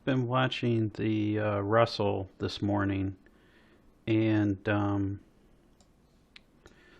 been watching the Russell this morning, and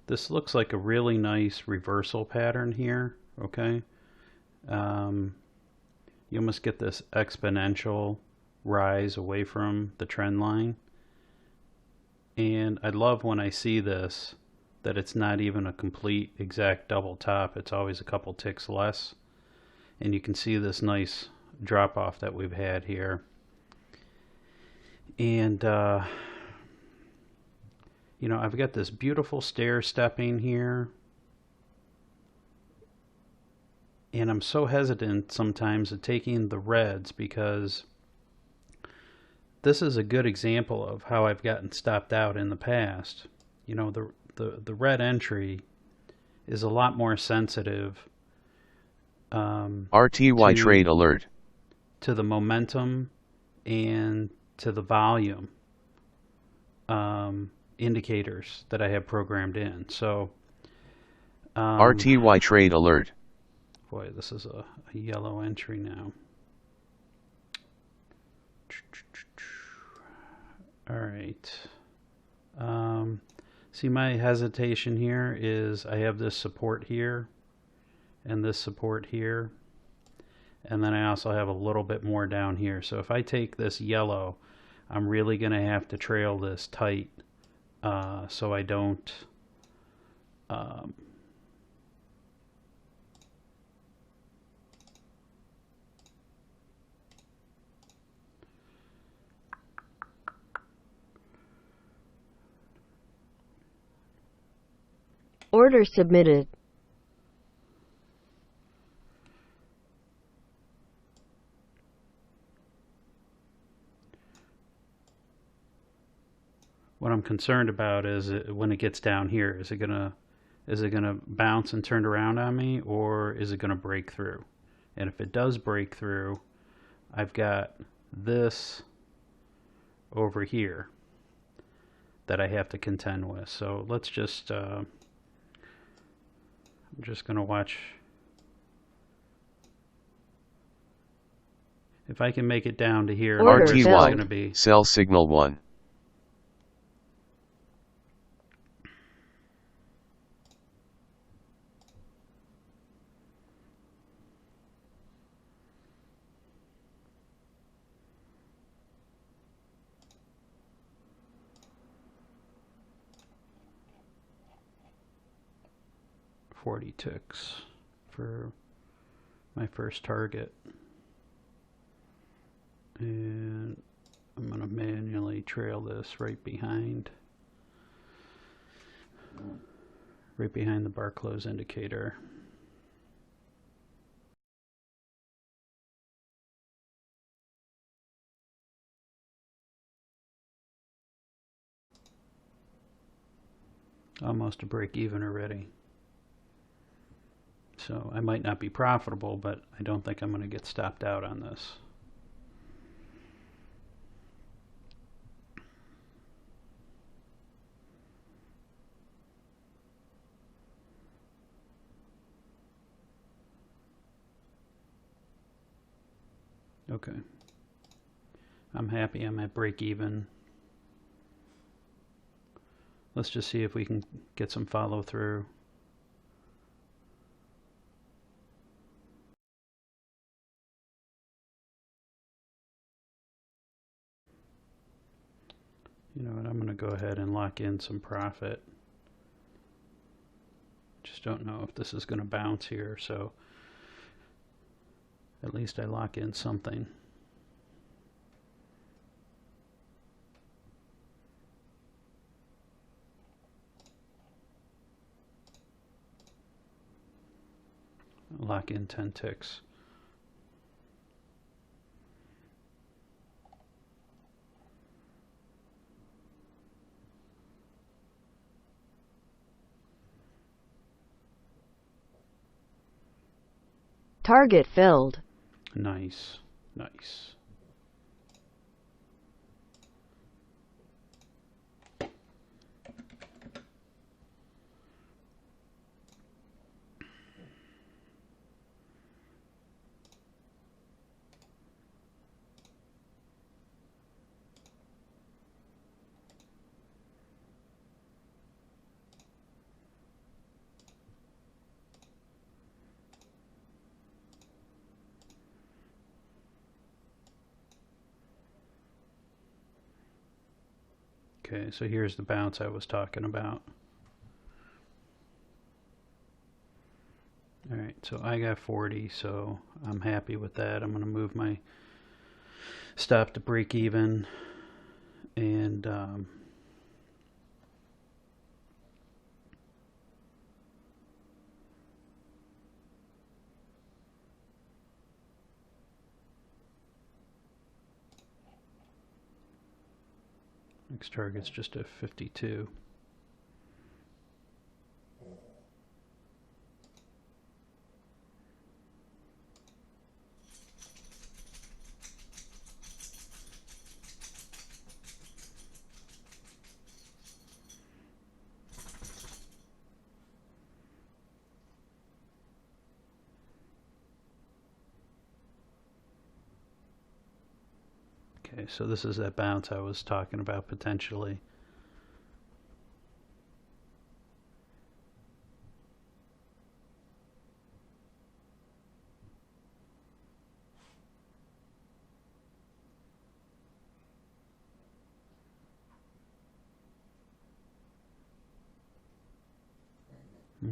this looks like a really nice reversal pattern here. Okay, um, you almost get this exponential rise away from the trend line, and I love when I see this that it's not even a complete exact double top. It's always a couple ticks less, and you can see this nice drop off that we've had here. And you know, I've got this beautiful stair stepping here, and I'm so hesitant sometimes of taking the reds because this is a good example of how I've gotten stopped out in the past. You know, the red entry is a lot more sensitive RTY trade alert. to the momentum and to the volume indicators that I have programmed in. So RTY trade alert. boy, this is a yellow entry now. All right. See, my hesitation here is I have this support here and this support here, and then I also have a little bit more down here. So if I take this yellow, I'm really going to have to trail this tight so I don't Order submitted. what I'm concerned about is when it gets down here, is it gonna bounce and turn around on me, or is it gonna break through? And if it does break through, I've got this over here that I have to contend with. So let's just I'm just gonna watch if I can make it down to here. Order It's RTY gonna be sell signal 1. $40 ticks for my first target, and I'm going to manually trail this right behind the bar close indicator. Almost a break even already. So I might not be profitable, but I don't think I'm going to get stopped out on this. Okay. I'm happy I'm at break even. Let's just see if we can get some follow through. You know what, I'm going to go ahead and lock in some profit. Just don't know if this is going to bounce here, so at least I lock in something. Lock in 10 ticks. Target filled. Nice, nice. Okay, so here's the bounce I was talking about. Alright, so I got 40, so I'm happy with that. I'm going to move my stop to break even, and next target's just a 52. Okay, so this is that bounce I was talking about potentially.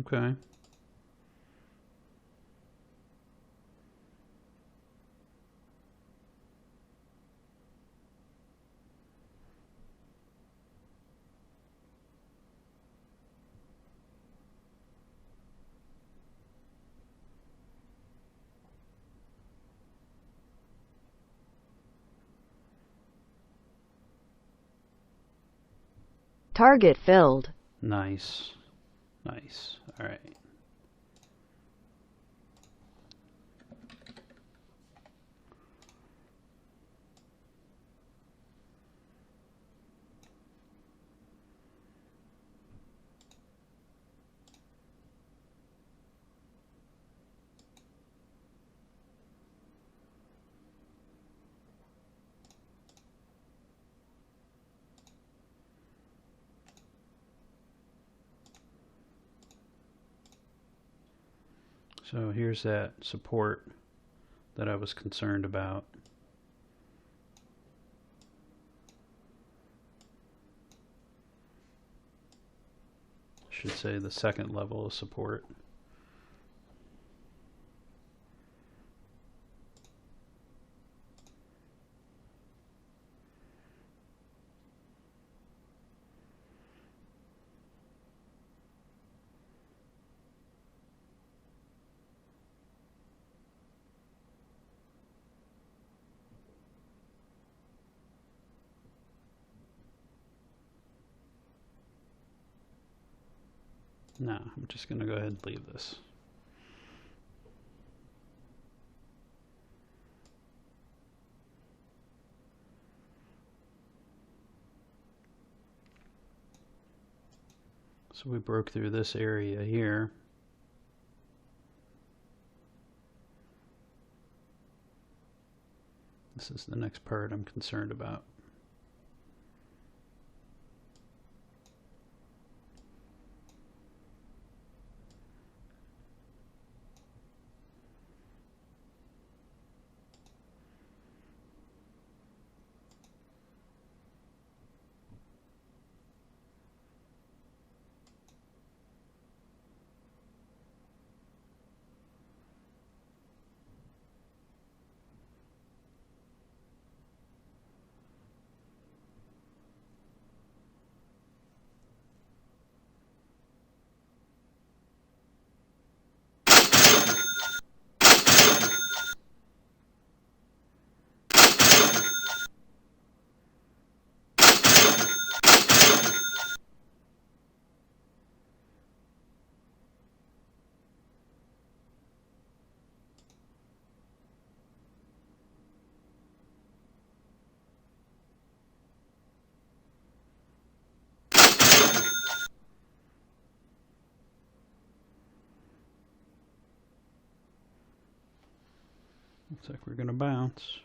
Okay. Target filled. Nice. Nice. All right. So here's that support that I was concerned about. Should say the second level of support. No, I'm just going to go ahead and leave this. So we broke through this area here. This is the next part I'm concerned about. Looks like we're going to bounce.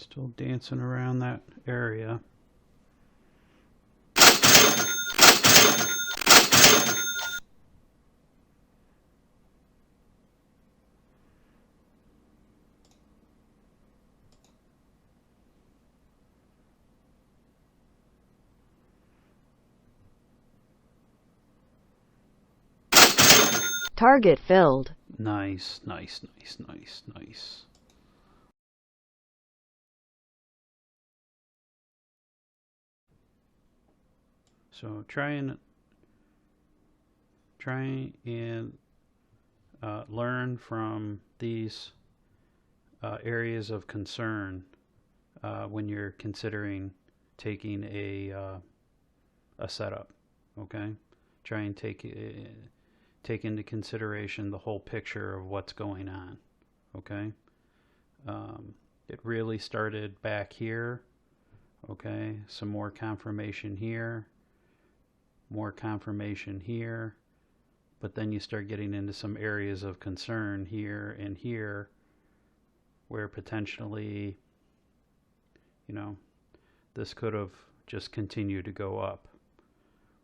Still dancing around that area. Target filled. Nice, nice, nice, nice, nice. So try and learn from these areas of concern when you're considering taking a setup. Okay, try and take into consideration the whole picture of what's going on. Okay, it really started back here. Okay, some more confirmation here, more confirmation here, but then you start getting into some areas of concern here and here where potentially, you know, this could have just continued to go up,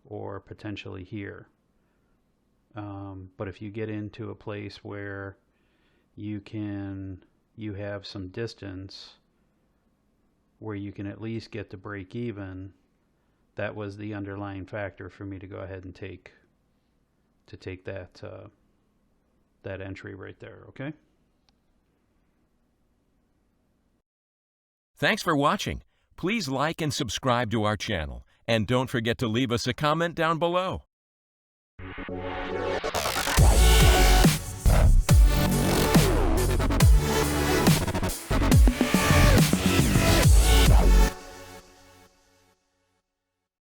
or potentially here. But if you get into a place where you have some distance where you can at least get to break even, that was the underlying factor for me to go ahead and take that entry right there. Okay. Thanks for watching. Please like and subscribe to our channel, and don't forget to leave us a comment down below.